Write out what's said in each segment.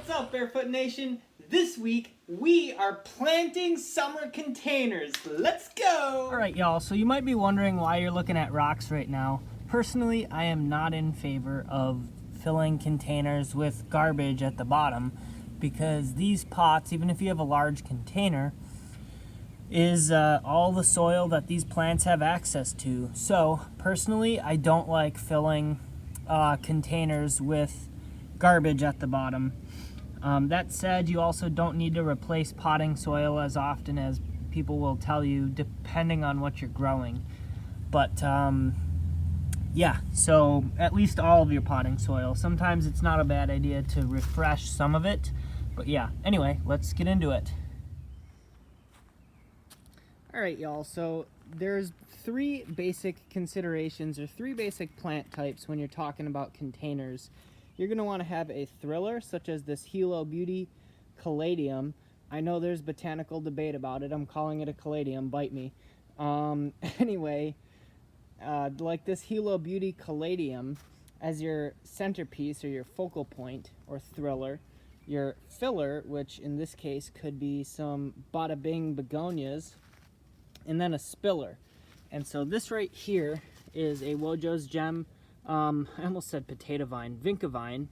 What's up, Barefoot Nation? This week, we are planting summer containers. Let's go! Alright, y'all, so you might be wondering why you're looking at rocks right now. Personally, I am not in favor of filling containers with garbage at the bottom because these pots, even if you have a large container, is all the soil that these plants have access to. So, personally, I don't like filling containers with garbage at the bottom. That said, you also don't need to replace potting soil as often as people will tell you, depending on what you're growing. But yeah, so at least all of your potting soil. Sometimes it's not a bad idea to refresh some of it. But yeah, anyway, let's get into it. Alright, y'all, so there's three basic considerations or three basic plant types when you're talking about containers. You're going to want to have a thriller, such as this Heliconia Beauty Caladium. I know there's botanical debate about it. I'm calling it a caladium. Bite me. Anyway, like this Heliconia Beauty Caladium as your centerpiece or your focal point or thriller. Your filler, which in this case could be some Bada Bing begonias, and then a spiller. And so this right here is a Wojo's Gem, I almost said potato vine, vinca vine,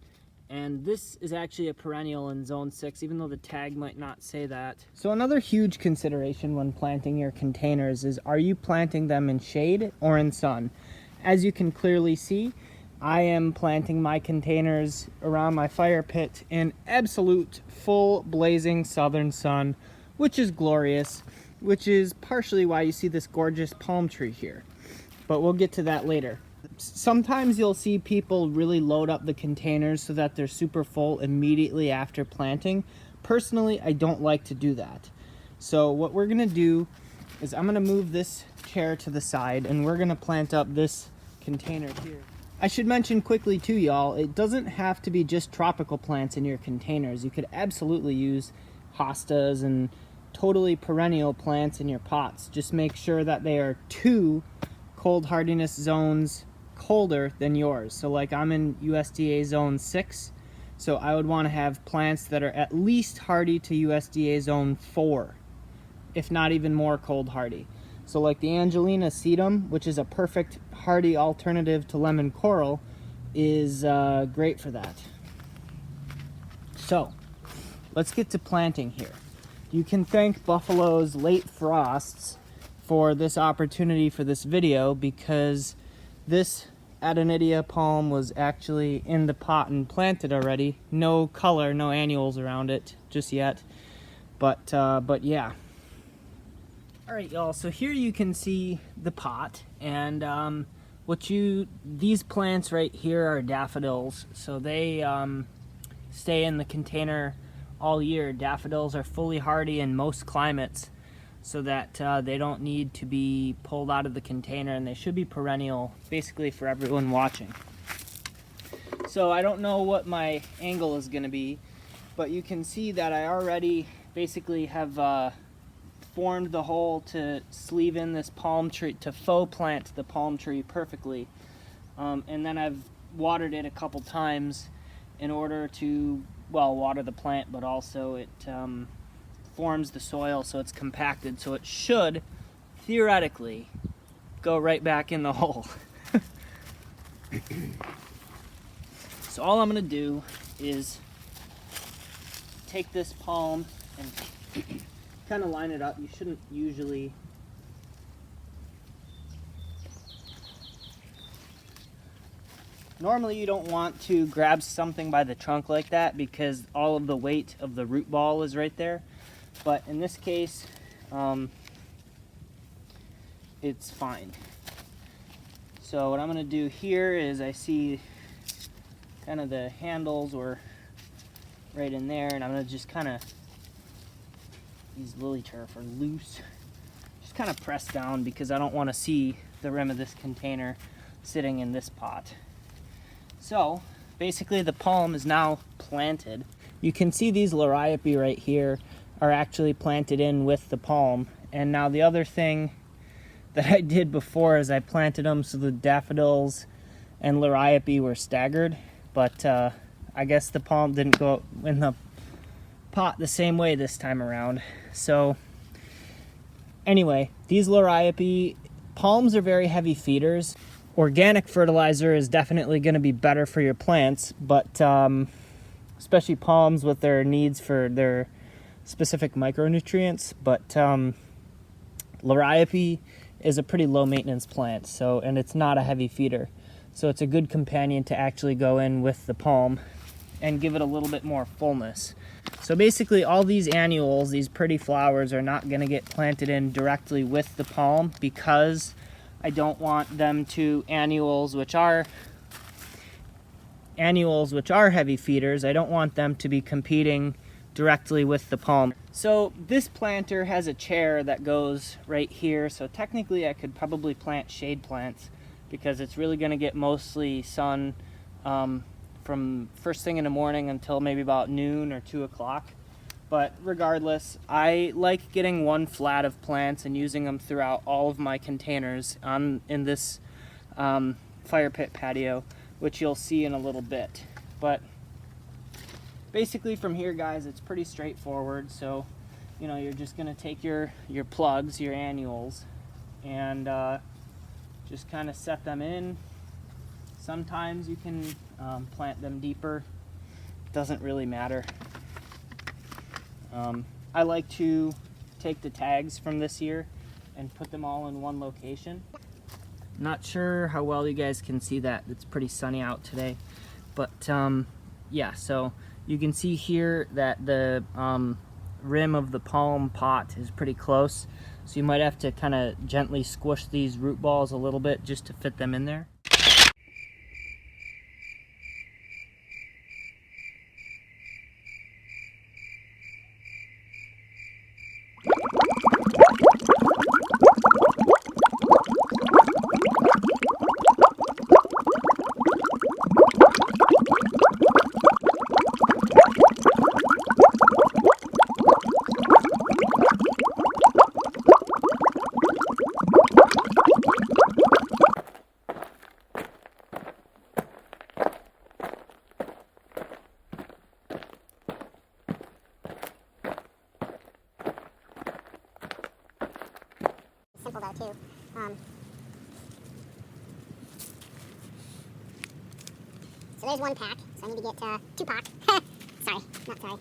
and this is actually a perennial in zone 6, even though the tag might not say that. So another huge consideration when planting your containers is, are you planting them in shade or in sun? As you can clearly see, I am planting my containers around my fire pit in absolute full blazing southern sun, which is glorious, which is partially why you see this gorgeous palm tree here. But we'll get to that later. Sometimes you'll see people really load up the containers so that they're super full immediately after planting. Personally, I don't like to do that. So what we're gonna do is I'm gonna move this chair to the side and we're gonna plant up this container here. I should mention quickly too, y'all, it doesn't have to be just tropical plants in your containers. You could absolutely use hostas and totally perennial plants in your pots. Just make sure that they are 2 cold hardiness zones colder than yours. So like I'm in USDA zone 6, so I would want to have plants that are at least hardy to USDA zone 4, if not even more cold hardy. So like the Angelina Sedum, which is a perfect hardy alternative to lemon coral, is great for that. So let's get to planting here. You can thank Buffalo's late frosts for this opportunity for this video, because this Adonidia palm was actually in the pot and planted already. No color, no annuals around it just yet, but yeah. Alright, y'all, so here you can see the pot, and these plants right here are daffodils, so they stay in the container all year. Daffodils are fully hardy in most climates, so that they don't need to be pulled out of the container, and they should be perennial basically for everyone watching. So I don't know what my angle is going to be, but you can see that I already basically have formed the hole to sleeve in this palm tree, to faux plant the palm tree perfectly. And then I've watered it a couple times in order to, well, water the plant, but also it forms the soil so it's compacted, so it should theoretically go right back in the hole. So all I'm going to do is take this palm and kind of line it up. You shouldn't usually normally you don't want to grab something by the trunk like that because all of the weight of the root ball is right there. But in this case, it's fine. So what I'm going to do here is, I see kind of the handles were right in there, and I'm going to just kind of, these lily turf are loose, just kind of press down because I don't want to see the rim of this container sitting in this pot. So basically the palm is now planted. You can see these liriope right here are actually planted in with the palm. And now the other thing that I did before is I planted them so the daffodils and liriope were staggered, but I guess the palm didn't go in the pot the same way this time around. So anyway, these Liriope palms are very heavy feeders. Organic fertilizer is definitely going to be better for your plants, but especially palms with their needs for their specific micronutrients. But Liriope is a pretty low maintenance plant, so, and it's not a heavy feeder. So it's a good companion to actually go in with the palm and give it a little bit more fullness. So basically all these annuals, these pretty flowers, are not going to get planted in directly with the palm because I don't want them to, annuals which are heavy feeders, I don't want them to be competing directly with the palm. So this planter has a chair that goes right here, so technically I could probably plant shade plants because it's really going to get mostly sun from first thing in the morning until maybe about noon or 2 o'clock. But regardless, I like getting one flat of plants and using them throughout all of my containers in this fire pit patio, which you'll see in a little bit. But basically from here, guys, it's pretty straightforward. So, you know, you're just going to take your plugs, your annuals, and just kind of set them in. Sometimes you can plant them deeper. Doesn't really matter. I like to take the tags from this year and put them all in one location. Not sure how well you guys can see that. It's pretty sunny out today. But yeah, so you can see here that the rim of the palm pot is pretty close. So you might have to kind of gently squish these root balls a little bit just to fit them in there. Simple though too. So there's one pack, so I need to get 2 pack. Sorry, not sorry.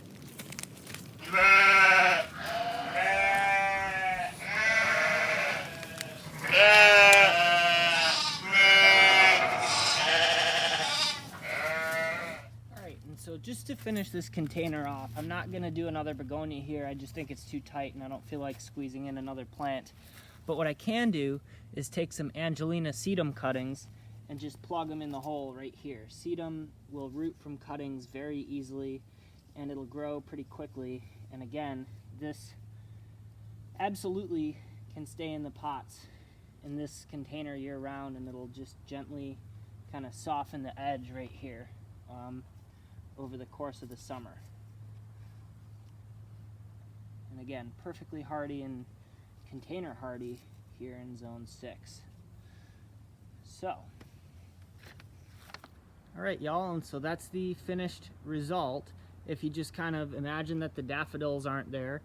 Alright, and so just to finish this container off, I'm not going to do another begonia here. I just think it's too tight and I don't feel like squeezing in another plant. But what I can do is take some Angelina sedum cuttings and just plug them in the hole right here. Sedum will root from cuttings very easily and it'll grow pretty quickly. And again, this absolutely can stay in the pots in this container year round, and it'll just gently kind of soften the edge right here over the course of the summer. And again, perfectly hardy and container hardy here in zone 6. So, alright y'all, and so that's the finished result. If you just kind of imagine that the daffodils aren't there,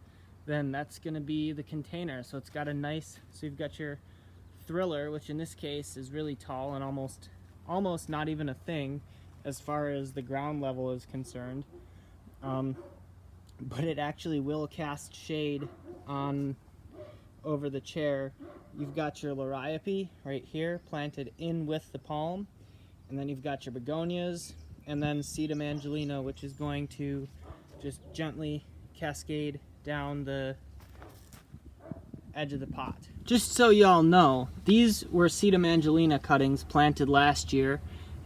then that's going to be the container. So it's got a nice, so you've got your thriller, which in this case is really tall and almost not even a thing as far as the ground level is concerned. But it actually will cast shade on over the chair. You've got your Liriope right here planted in with the palm, and then you've got your begonias, and then Sedum Angelina, which is going to just gently cascade down the edge of the pot. Just so y'all know, these were Sedum Angelina cuttings planted last year,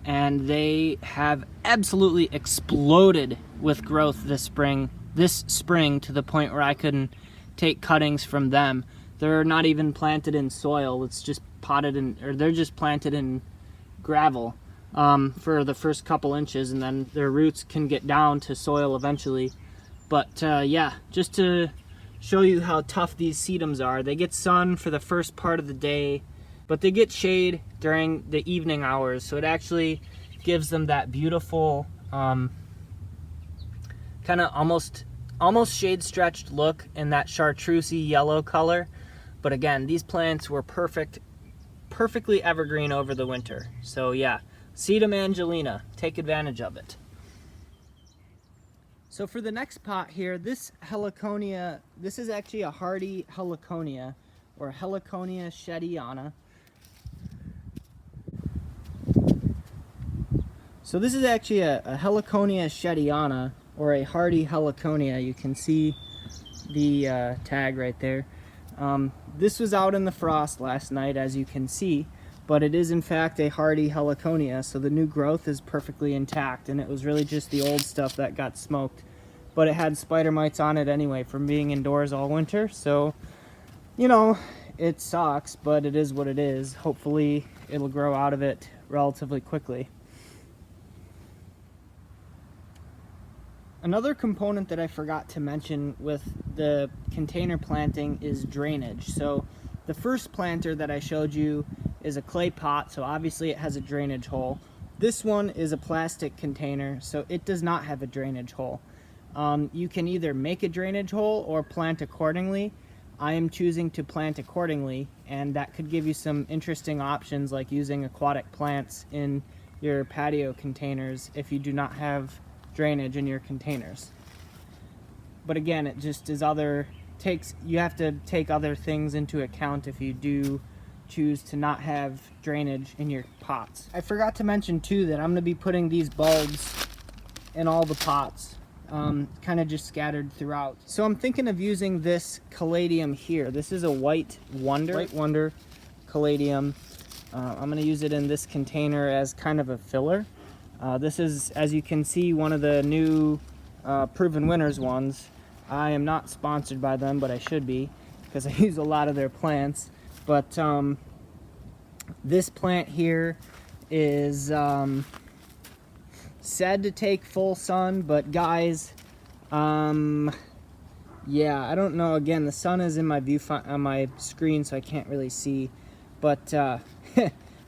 and they have absolutely exploded with growth this spring to the point where I couldn't take cuttings from them. They're not even planted in soil. It's just potted in, or they're just planted in gravel for the first couple inches, and then their roots can get down to soil eventually. But yeah, just to show you how tough these sedums are. They get sun for the first part of the day, but they get shade during the evening hours, so it actually gives them that beautiful kind of almost almost shade stretched look in that chartreusey yellow color. But again, these plants were perfectly evergreen over the winter. So yeah, Sedum Angelina, take advantage of it. So for the next pot here, this Heliconia, this is actually a hardy Heliconia, or Heliconia Shediana. So this is actually a Heliconia Shediana, or a hardy Heliconia. You can see the tag right there. This was out in the frost last night, as you can see, but it is in fact a hardy Heliconia, so the new growth is perfectly intact, and it was really just the old stuff that got smoked. But it had spider mites on it anyway from being indoors all winter, so, you know, it sucks, but it is what it is. Hopefully it'll grow out of it relatively quickly. Another component that I forgot to mention with the container planting is drainage. So the first planter that I showed you is a clay pot, so obviously it has a drainage hole. This one is a plastic container, so it does not have a drainage hole. You can either make a drainage hole or plant accordingly. I am choosing to plant accordingly, and that could give you some interesting options, like using aquatic plants in your patio containers if you do not have drainage in your containers. But again, it just is you have to take other things into account if you do choose to not have drainage in your pots. I forgot to mention too that I'm going to be putting these bulbs in all the pots, kind of just scattered throughout. So I'm thinking of using this caladium here. This is a White Wonder caladium. I'm going to use it in this container as kind of a filler. This is, as you can see, one of the new Proven Winners ones. I am not sponsored by them, but I should be, because I use a lot of their plants. But this plant here is said to take full sun, but guys, yeah, I don't know. Again, the sun is in my on my screen, so I can't really see, but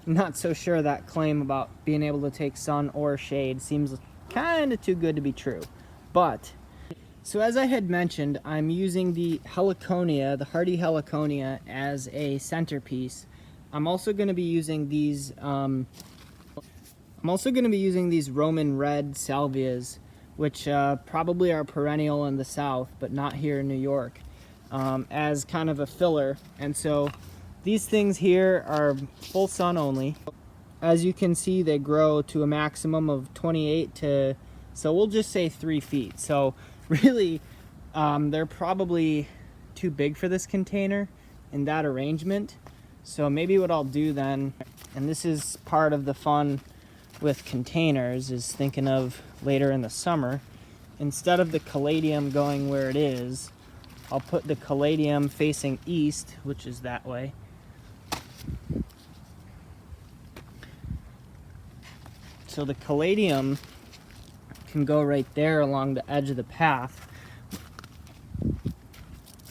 not so sure that claim about being able to take sun or shade seems kind of too good to be true. But so as I had mentioned, I'm using the Heliconia, the hardy Heliconia, as a centerpiece. I'm also going to be using these Roman red salvias, which probably are perennial in the south, but not here in New York, as kind of a filler. And so these things here are full sun only. As you can see, they grow to a maximum of 28 to, so we'll just say 3 feet. So really, they're probably too big for this container in that arrangement. So maybe what I'll do then, and this is part of the fun with containers, is thinking of later in the summer, instead of the caladium going where it is, I'll put the caladium facing east, which is that way. So the caladium can go right there along the edge of the path.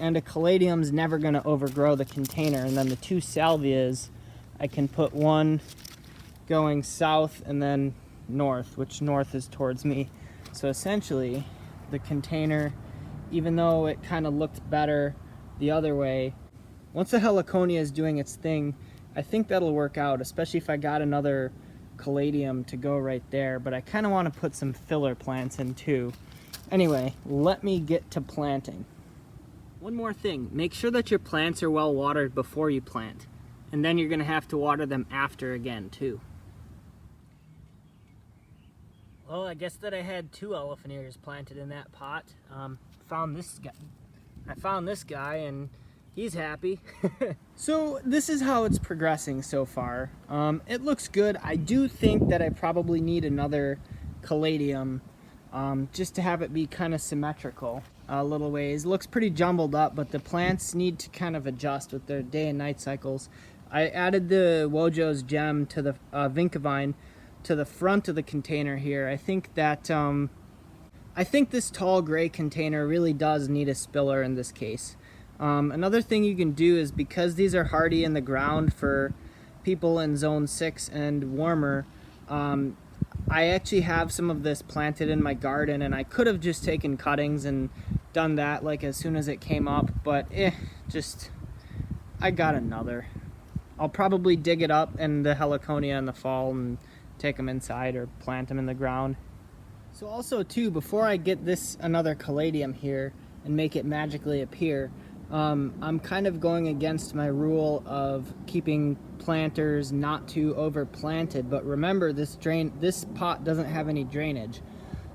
And a caladium's never going to overgrow the container. And then the 2 salvias, I can put one going south and then north, which north is towards me. So essentially, the container, even though it kind of looked better the other way, once the Heliconia is doing its thing, I think that'll work out, especially if I got another caladium to go right there. But I kind of want to put some filler plants in too. Anyway, let me get to planting. One more thing, make sure that your plants are well watered before you plant, and then you're going to have to water them after again too. Well, I guess that I had 2 elephant ears planted in that pot. I found this guy and he's happy. So this is how it's progressing so far. It looks good. I do think that I probably need another caladium just to have it be kind of symmetrical a little ways. It looks pretty jumbled up, but the plants need to kind of adjust with their day and night cycles. I added the Wojo's gem to the Vincavine to the front of the container here. I think that I think this tall gray container really does need a spiller in this case. Another thing you can do is, because these are hardy in the ground for people in zone 6 and warmer, I actually have some of this planted in my garden, and I could have just taken cuttings and done that like as soon as it came up, but I got another. I'll probably dig it up in the Heliconia in the fall and take them inside or plant them in the ground. So also too, before I get this another caladium here and make it magically appear, I'm kind of going against my rule of keeping planters not too over planted. But remember, this pot doesn't have any drainage,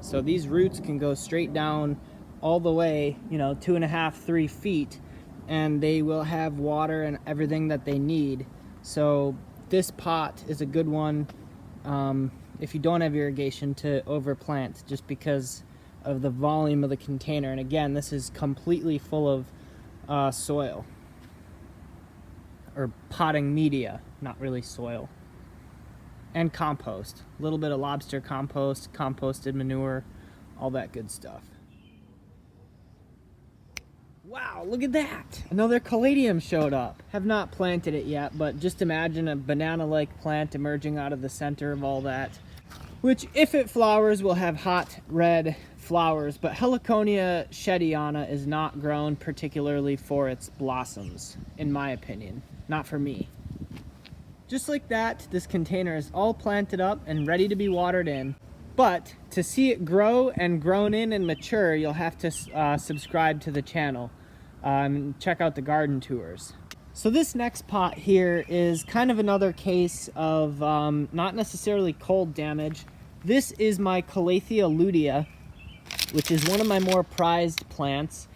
so these roots can go straight down all the way, 2.5, 3 feet, and they will have water and everything that they need. So this pot is a good one if you don't have irrigation to overplant, just because of the volume of the container. And again, this is completely full of soil, or potting media, not really soil, and compost. A little bit of lobster compost, composted manure, all that good stuff. Wow, look at that! Another caladium showed up. Have not planted it yet, but just imagine a banana-like plant emerging out of the center of all that, which, if it flowers, will have hot red flowers. But Heliconia Shediana is not grown particularly for its blossoms, in my opinion. Not for me. Just like that, this container is all planted up and ready to be watered in. But to see it grow and grown in and mature, you'll have to subscribe to the channel. Check out the garden tours. So this next pot here is kind of another case of not necessarily cold damage. This is my Calathea Ludia, which is one of my more prized plants.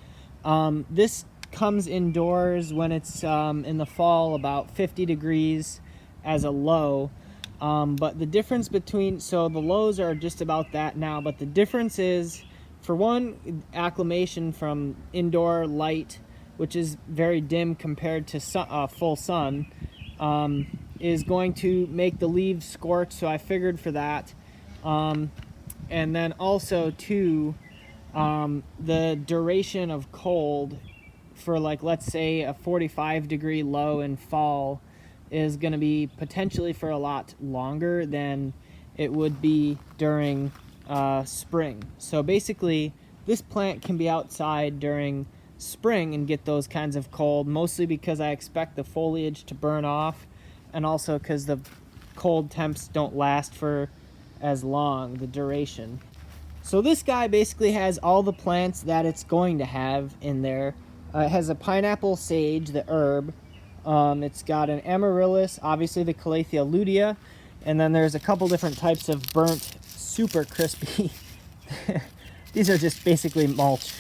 This comes indoors when it's in the fall, about 50 degrees as a low. But the difference between, so the lows are just about that now, but the difference is, for one, acclimation from indoor light, which is very dim compared to full sun, is going to make the leaves scorch, so I figured for that. And then also too, the duration of cold for, like, let's say a 45-degree low in fall is going to be potentially for a lot longer than it would be during spring. So basically, this plant can be outside during spring and get those kinds of cold, mostly because I expect the foliage to burn off, and also because the cold temps don't last for as long, the duration. So this guy basically has all the plants that it's going to have in there. It has a pineapple sage, the herb. It's got an amaryllis, obviously the Calathea Ludia, and then there's a couple different types of burnt, super crispy. These are just basically mulch.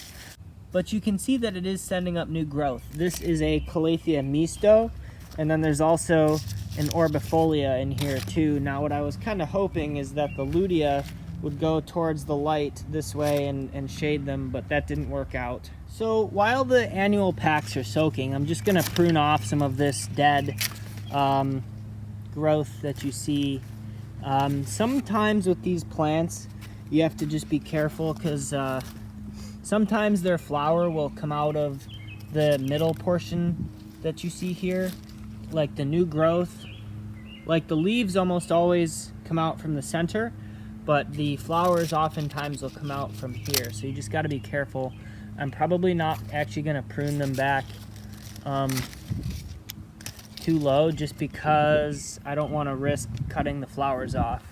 But you can see that it is sending up new growth. This is a Calathea misto, and then there's also an orbifolia in here too. Now what I was kind of hoping is that the Ludia would go towards the light this way and shade them, but that didn't work out. So while the annual packs are soaking, I'm just gonna prune off some of this dead growth that you see. Sometimes with these plants, you have to just be careful, because sometimes their flower will come out of the middle portion that you see here, like the new growth. Like the leaves almost always come out from the center, but the flowers oftentimes will come out from here, so you just got to be careful. I'm probably not actually going to prune them back too low, just because I don't want to risk cutting the flowers off.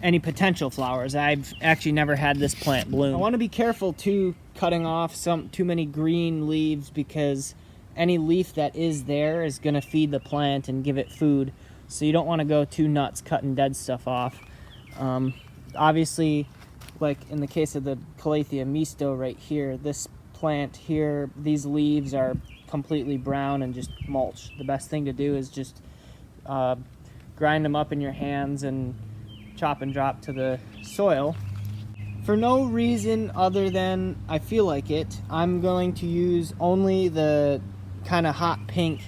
Any potential flowers. I've actually never had this plant bloom. I want to be careful too, cutting off too many green leaves, because any leaf that is there is going to feed the plant and give it food. So you don't want to go too nuts cutting dead stuff off. Obviously, like in the case of the Calathea misto right here, this plant here, these leaves are completely brown and just mulch. The best thing to do is just grind them up in your hands and chop and drop to the soil. For no reason other than I feel like it, I'm going to use only the kind of hot pink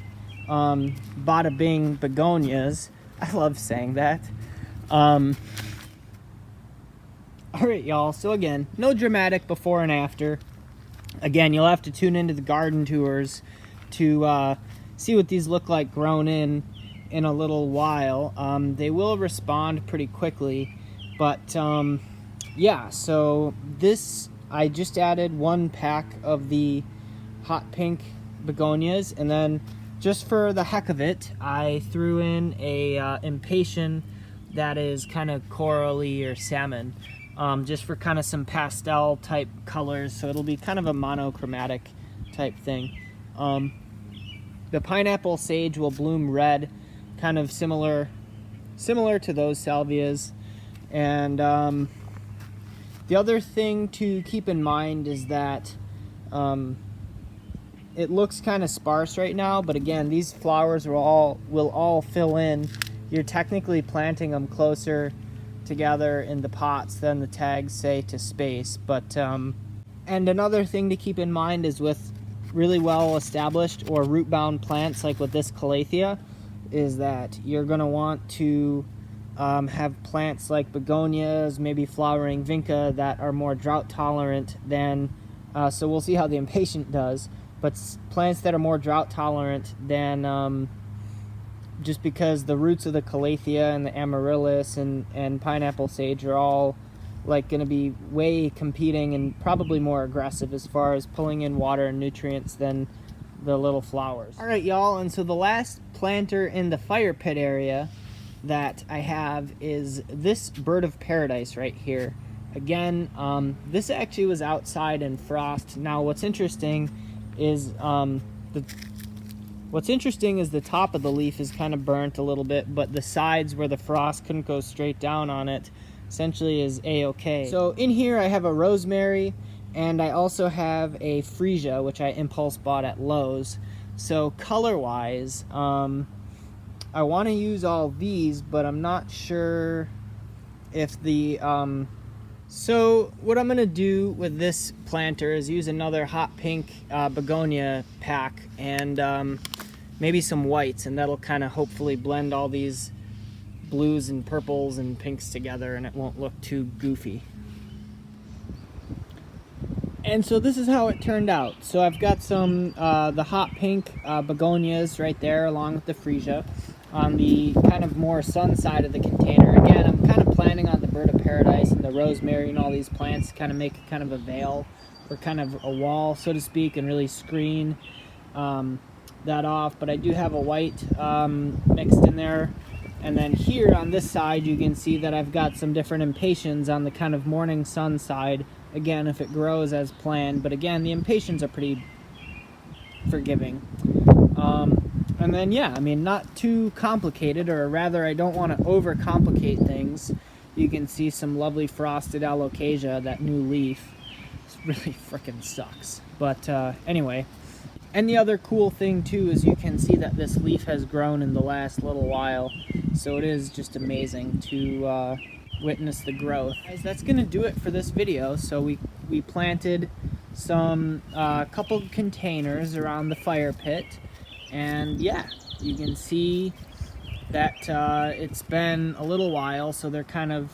bada bing begonias. I love saying that. Alright y'all, so again, no dramatic before and after. Again, you'll have to tune into the garden tours to see what these look like grown in a little while. They will respond pretty quickly, but yeah, so this, I just added 1 pack of the hot pink begonias, and then just for the heck of it, I threw in a impatient that is kind of corally or salmon, just for kind of some pastel type colors, so it'll be kind of a monochromatic type thing. The pineapple sage will bloom red, kind of similar to those salvias. And the other thing to keep in mind is that it looks kind of sparse right now, but again, these flowers will all fill in. You're technically planting them closer together in the pots than the tags say to space. But and another thing to keep in mind is with really well established or root bound plants like with this Calathea, is that you're going to want to have plants like begonias, maybe flowering vinca, that are more drought tolerant than, so we'll see how the impatient does, but plants that are more drought tolerant than, just because the roots of the Calathea and the amaryllis and pineapple sage are all like going to be way competing and probably more aggressive as far as pulling in water and nutrients than the little flowers. All right, y'all, and so the last planter in the fire pit area that I have is this bird of paradise right here. Again, this actually was outside in frost. Now what's interesting is the top of the leaf is kind of burnt a little bit, but the sides where the frost couldn't go straight down on it essentially is a-okay. So in here I have a rosemary, and I also have a freesia, which I impulse bought at Lowe's. So color wise, I want to use all these, but I'm not sure if the so what I'm gonna do with this planter is use another hot pink begonia pack and maybe some whites, and that'll kind of hopefully blend all these blues and purples and pinks together, and it won't look too goofy. And so this is how it turned out. So I've got some the hot pink begonias right there along with the freesia on the kind of more sun side of the container. Again, I'm kind of planning on the bird of paradise and the rosemary and all these plants to kind of make kind of a veil or kind of a wall, so to speak, and really screen that off. But I do have a white mixed in there. And then here on this side, you can see that I've got some different impatiens on the kind of morning sun side. Again, if it grows as planned. But again, the impatiens are pretty forgiving. And then, yeah, I mean, not too complicated, or rather, I don't want to overcomplicate things. You can see some lovely frosted alocasia, that new leaf. It really frickin' sucks. But anyway. And the other cool thing, too, is you can see that this leaf has grown in the last little while. So it is just amazing to witness the growth. Guys, that's going to do it for this video. So we planted some couple containers around the fire pit. And yeah, you can see that it's been a little while, so they're kind of,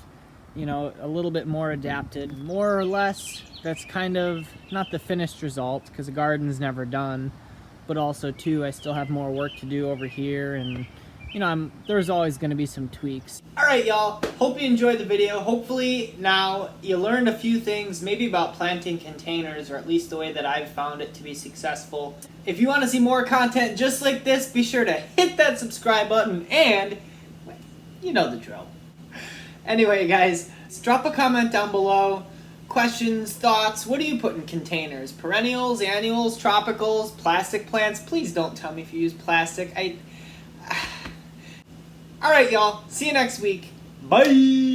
you know, a little bit more adapted. More or less, that's kind of not the finished result, because the garden's never done, but also too, I still have more work to do over here, and you know, there's always going to be some tweaks. Alright, y'all, hope you enjoyed the video. Hopefully now you learned a few things, maybe about planting containers, or at least the way that I've found it to be successful. If you want to see more content just like this, be sure to hit that subscribe button, and you know the drill. Anyway, guys, drop a comment down below. Questions, thoughts, what do you put in containers? Perennials, annuals, tropicals, plastic plants? Please don't tell me if you use plastic. Alright, y'all. See you next week. Bye!